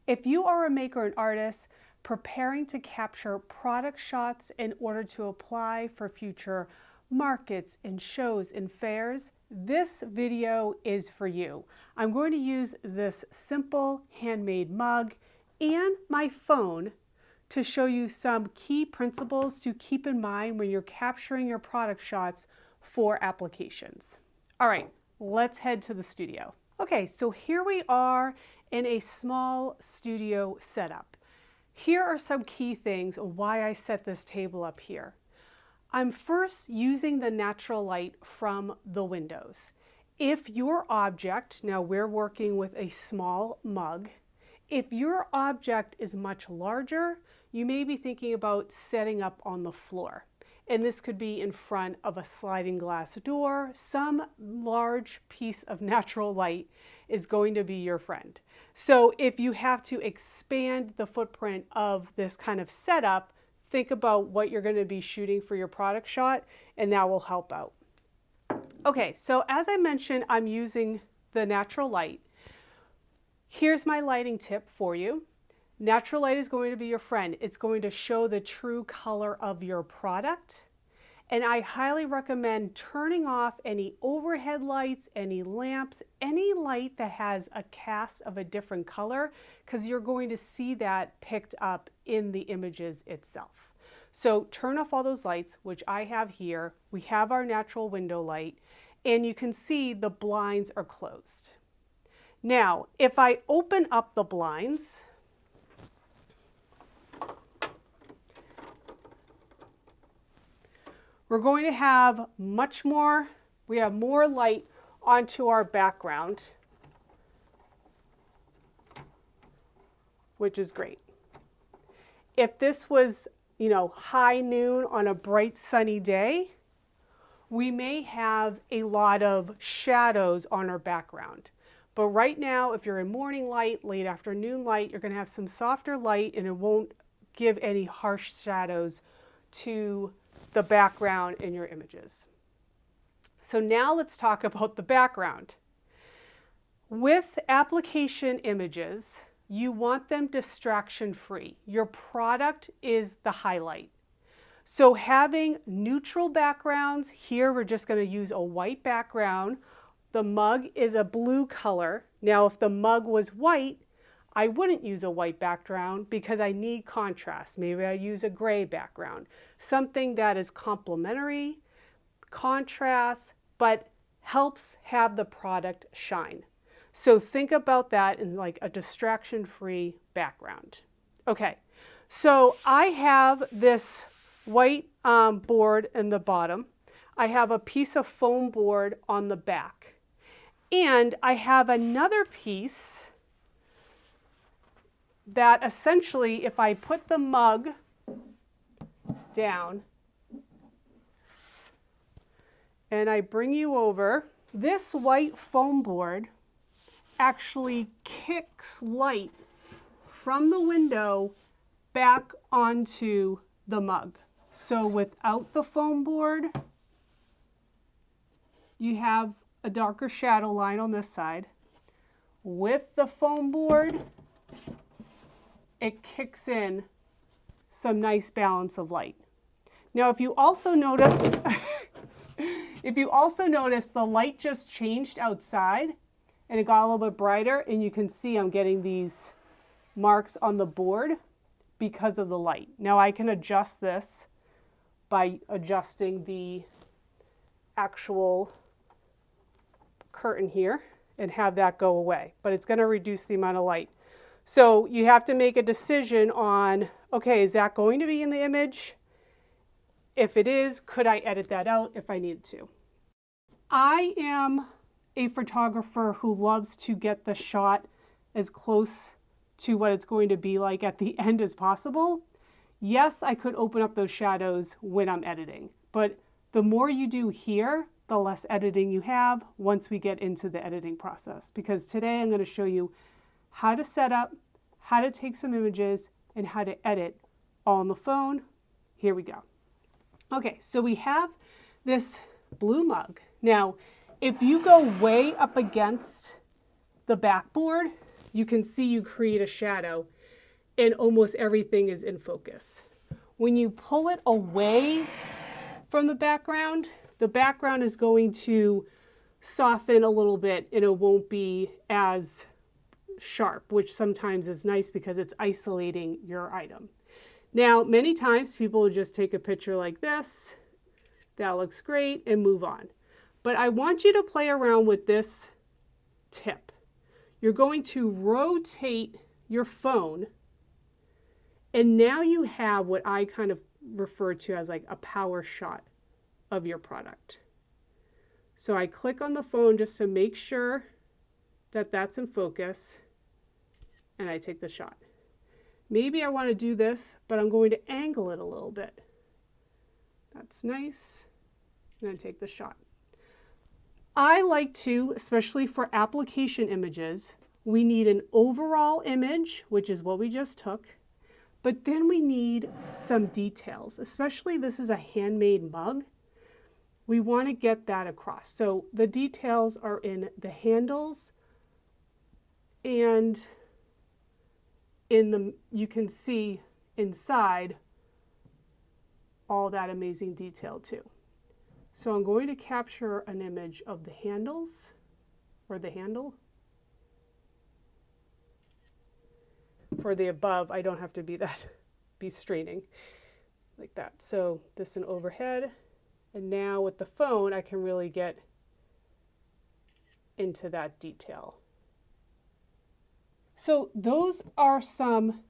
If you are a maker and artist preparing to capture product shots in order to apply for future markets and shows and fairs, this video is for you. I'm going to use this simple handmade mug and my phone to show you some key principles to keep in mind when you're capturing your product shots for applications. All right, let's head to the studio. Okay, so here we are in a small studio setup. Here are some key things why I set this table up here. I'm first using the natural light from the windows. If your object, now we're working with a small mug, if your object is much larger, you may be thinking about setting up on the floor. And this could be in front of a sliding glass door. Some large piece of natural light is going to be your friend. So if you have to expand the footprint of this kind of setup, think about what you're going to be shooting for your product shot, and that will help out. Okay, so as I mentioned, I'm using the natural light. Here's my lighting tip for you. Natural light is going to be your friend. It's going to show the true color of your product. And I highly recommend turning off any overhead lights, any lamps, any light that has a cast of a different color, because you're going to see that picked up in the images itself. So turn off all those lights, which I have here. We have our natural window light, and you can see the blinds are closed. Now, if I open up the blinds, we're going to have we have more light onto our background, which is great. If this was, high noon on a bright sunny day, we may have a lot of shadows on our background. But right now, if you're in morning light, late afternoon light, you're going to have some softer light and it won't give any harsh shadows to the background in your images. So now let's talk about the background. With application images, you want them distraction-free. Your product is the highlight. So having neutral backgrounds, here we're just going to use a white background. The mug is a blue color. Now if the mug was white, I wouldn't use a white background because I need contrast. Maybe I use a gray background. Something that is complementary, contrast, but helps have the product shine. So think about that in like a distraction-free background. Okay, so I have this white board in the bottom. I have a piece of foam board on the back. And I have another piece that essentially, if I put the mug down and I bring you over, this white foam board actually kicks light from the window back onto the mug. So without the foam board, you have a darker shadow line on this side. With the foam board, it kicks in some nice balance of light. Now, if you also notice, the light just changed outside and it got a little bit brighter, and you can see I'm getting these marks on the board because of the light. Now I can adjust this by adjusting the actual curtain here and have that go away, but it's going to reduce the amount of light. So you have to make a decision on, okay, is that going to be in the image? If it is, could I edit that out if I needed to? I am a photographer who loves to get the shot as close to what it's going to be like at the end as possible. Yes, I could open up those shadows when I'm editing, but the more you do here, the less editing you have once we get into the editing process. Because today I'm going to show you how to set up, how to take some images, and how to edit all on the phone. Here we go. Okay, so we have this blue mug. Now, if you go way up against the backboard, you can see you create a shadow and almost everything is in focus. When you pull it away from the background is going to soften a little bit and it won't be as sharp, which sometimes is nice because it's isolating your item. Now, many times people will just take a picture like this, that looks great, and move on. But I want you to play around with this tip. You're going to rotate your phone, and now you have what I kind of refer to as like a power shot of your product. So I click on the phone just to make sure that that's in focus, and I take the shot. Maybe I want to do this, but I'm going to angle it a little bit. That's nice. And then take the shot. I like to, especially for application images, we need an overall image, which is what we just took, but then we need some details, especially this is a handmade mug. We want to get that across. So the details are in the handles and you can see inside all that amazing detail too. So I'm going to capture an image of the handles or the handle. For the above, I don't have to be straining like that. So this in overhead, and now with the phone, I can really get into that detail. So those are some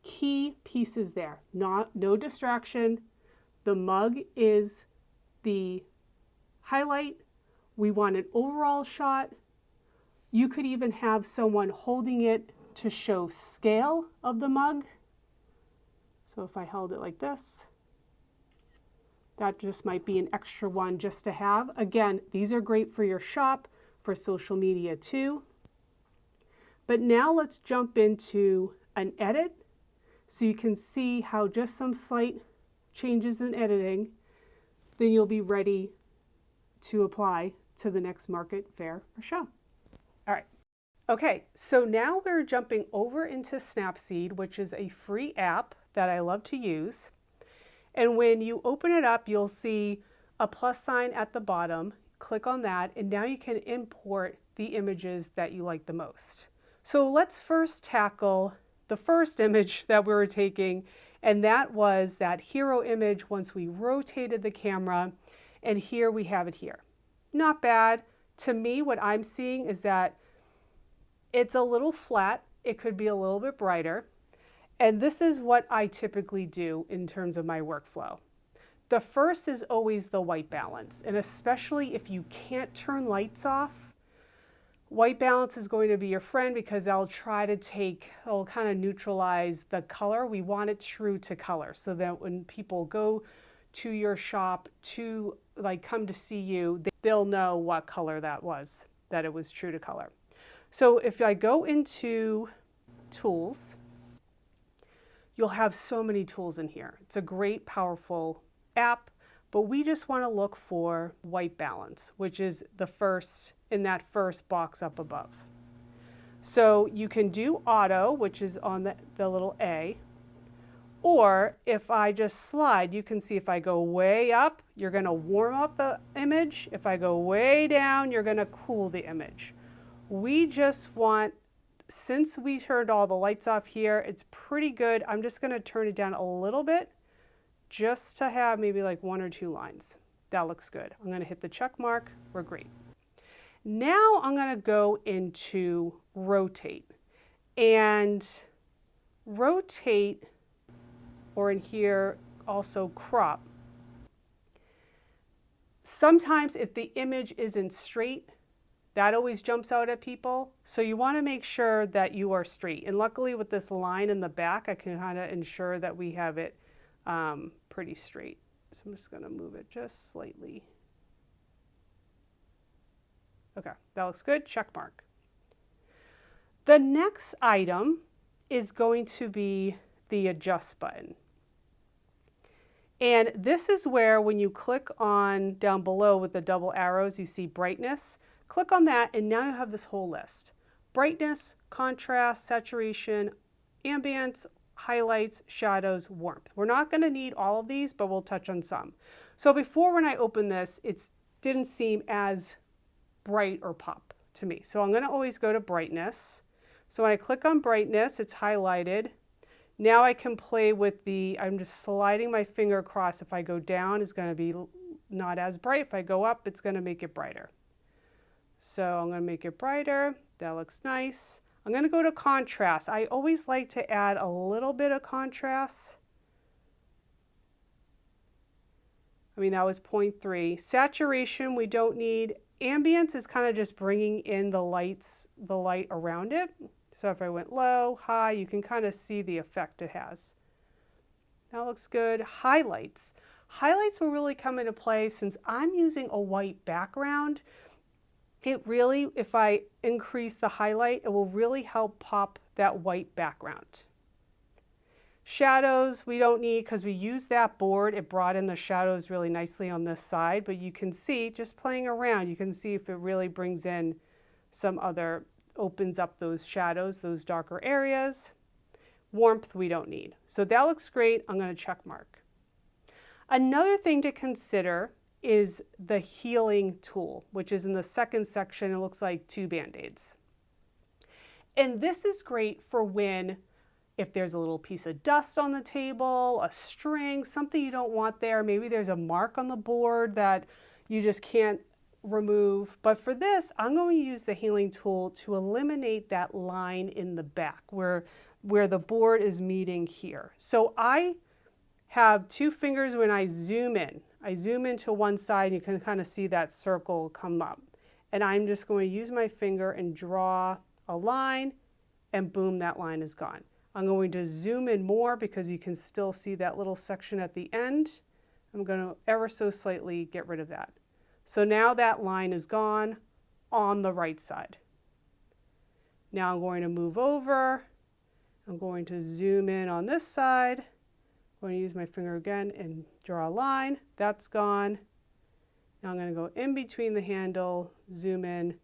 key pieces there. No distraction. The mug is the highlight. We want an overall shot. You could even have someone holding it to show scale of the mug. So if I held it like this, that just might be an extra one just to have. Again, these are great for your shop, for social media too. But now let's jump into an edit so you can see how just some slight changes in editing, then you'll be ready to apply to the next market, fair, or show. All right. Okay, so now we're jumping over into Snapseed, which is a free app that I love to use. And when you open it up, you'll see a plus sign at the bottom. Click on that, and now you can import the images that you like the most. So let's first tackle the first image that we were taking, and that was that hero image once we rotated the camera, and here we have it here. Not bad. To me, what I'm seeing is that it's a little flat. It could be a little bit brighter. And this is what I typically do in terms of my workflow. The first is always the white balance, and especially if you can't turn lights off, white balance is going to be your friend because they'll try to it'll kind of neutralize the color. We want it true to color so that when people go to your shop to come to see you, they'll know what color that was, that it was true to color. So if I go into tools, you'll have so many tools in here. It's a great, powerful app, but we just want to look for white balance, which is the first in that first box up above. So you can do auto, which is on the little A, or if I just slide, you can see if I go way up, you're going to warm up the image. If I go way down, you're going to cool the image. We just want, since we turned all the lights off here, it's pretty good. I'm just going to turn it down a little bit just to have maybe like 1 or 2 lines. That looks good. I'm going to hit the check mark. We're great. Now I'm going to go into rotate. And rotate, or in here also crop. Sometimes if the image isn't straight, that always jumps out at people. So you want to make sure that you are straight. And luckily with this line in the back, I can kind of ensure that we have it pretty straight. So I'm just going to move it just slightly. Okay, that looks good. Check mark. The next item is going to be the adjust button. And this is where when you click on down below with the double arrows, you see brightness. Click on that and now you have this whole list. brightness, contrast, saturation, ambience, highlights, shadows, warmth. We're not going to need all of these, but we'll touch on some. So before, when I opened this, it didn't seem as bright or pop to me. So I'm going to always go to brightness. So when I click on brightness, it's highlighted. Now I can play with I'm just sliding my finger across. If I go down, it's going to be not as bright. If I go up, it's going to make it brighter. So I'm going to make it brighter. That looks nice. I'm going to go to contrast. I always like to add a little bit of contrast. I mean, that was 0.3. Saturation, we don't need. Ambience is kind of just bringing in the light around it. So if I went low, high, you can kind of see the effect it has. That looks good. Highlights. Highlights will really come into play since I'm using a white background. It really, if I increase the highlight, it will really help pop that white background. Shadows we don't need because we used that board. It brought in the shadows really nicely on this side, but you can see, just playing around, you can see if it really brings in some other, opens up those shadows, those darker areas. Warmth we don't need. So that looks great. I'm going to check mark. Another thing to consider is the healing tool, which is in the second section. It looks like 2 Band-Aids. And this is great for if there's a little piece of dust on the table, a string, something you don't want there. Maybe there's a mark on the board that you just can't remove. But for this, I'm going to use the healing tool to eliminate that line in the back where the board is meeting here. So I have 2 fingers. When I zoom in to one side, you can kind of see that circle come up. And I'm just going to use my finger and draw a line, and boom, that line is gone. I'm going to zoom in more because you can still see that little section at the end. I'm going to ever so slightly get rid of that. So now that line is gone on the right side. Now I'm going to move over. I'm going to zoom in on this side. I'm going to use my finger again and draw a line. That's gone. Now I'm going to go in between the handle, zoom in,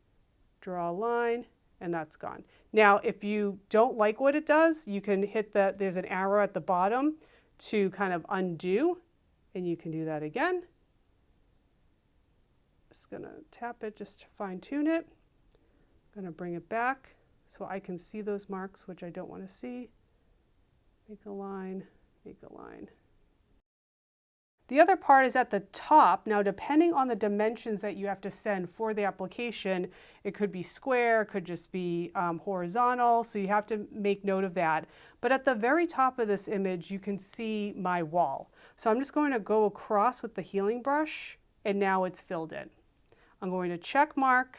draw a line, and that's gone. Now, if you don't like what it does, you can hit there's an arrow at the bottom to kind of undo, and you can do that again. Just going to tap it just to fine tune it. I'm going to bring it back so I can see those marks, which I don't want to see. Make a line, make a line. The other part is at the top. Now, depending on the dimensions that you have to send for the application, it could be square, it could just be horizontal, so you have to make note of that. But at the very top of this image, you can see my wall. So I'm just going to go across with the healing brush, and now it's filled in. I'm going to check mark.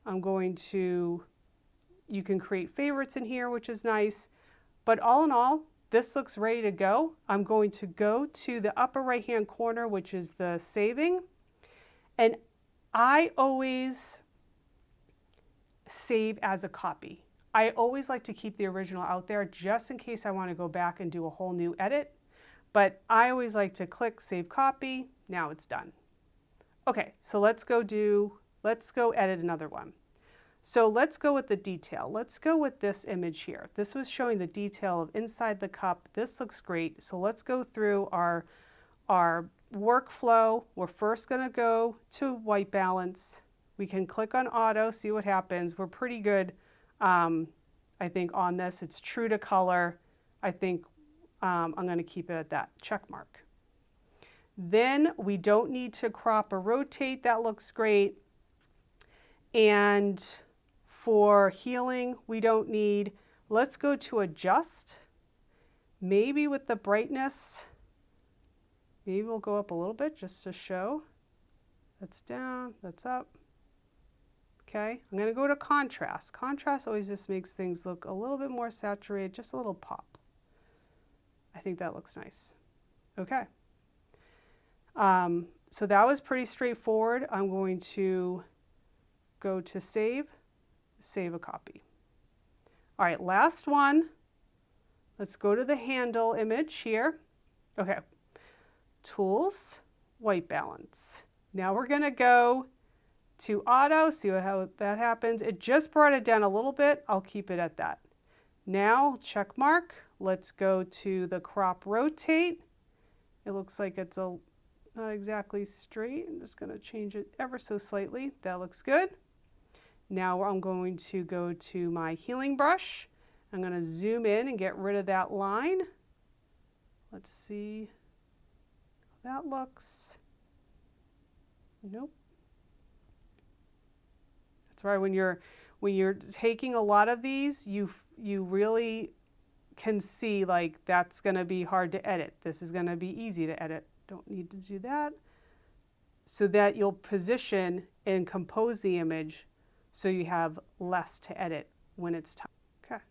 You can create favorites in here, which is nice. But all in all, this looks ready to go. I'm going to go to the upper right-hand corner, which is the saving. And I always save as a copy. I always like to keep the original out there just in case I want to go back and do a whole new edit. But I always like to click Save Copy. Now it's done. Okay, so let's go edit another one. So let's go with the detail. Let's go with this image here. This was showing the detail of inside the cup. This looks great. So let's go through our workflow. We're first going to go to white balance. We can click on auto, see what happens. We're pretty good, I think, on this. It's true to color. I think I'm going to keep it at that check mark. Then we don't need to crop or rotate. That looks great. And for healing, we don't need. Let's go to adjust. Maybe with the brightness, maybe we'll go up a little bit just to show. That's down, that's up. Okay, I'm going to go to contrast. Contrast always just makes things look a little bit more saturated, just a little pop. I think that looks nice. Okay. So that was pretty straightforward. I'm going to go to save a copy. All right, last one. Let's go to the handle image here. Okay, tools, white balance. Now we're going to go to auto, see how that happens. It just brought it down a little bit. I'll keep it at that. Now, check mark. Let's go to the crop rotate. It looks like it's not exactly straight. I'm just going to change it ever so slightly. That looks good. Now I'm going to go to my healing brush. I'm going to zoom in and get rid of that line. Let's see how that looks. Nope. That's right. When you're taking a lot of these, you really can see like that's going to be hard to edit. This is going to be easy to edit. Don't need to do that. So that you'll position and compose the image so you have less to edit when it's time. Okay.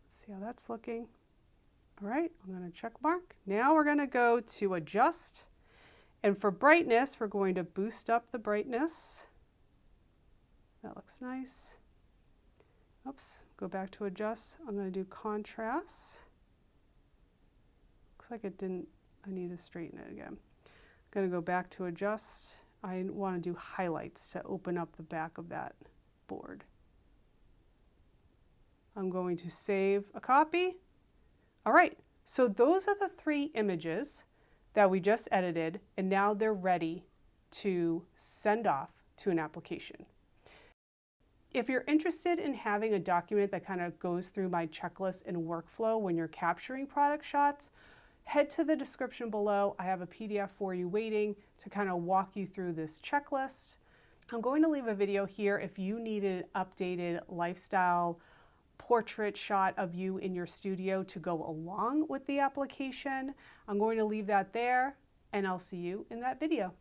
Let's see how that's looking. All right, I'm going to check mark. Now we're going to go to adjust. And for brightness, we're going to boost up the brightness. That looks nice. Oops, go back to adjust. I'm going to do contrast. Looks like it didn't, I need to straighten it again. I'm going to go back to adjust. I want to do highlights to open up the back of that board. I'm going to save a copy. All right, so those are the 3 images that we just edited, and now they're ready to send off to an application. If you're interested in having a document that kind of goes through my checklist and workflow when you're capturing product shots, head to the description below. I have a PDF for you waiting to kind of walk you through this checklist. I'm going to leave a video here if you need an updated lifestyle portrait shot of you in your studio to go along with the application. I'm going to leave that there, and I'll see you in that video.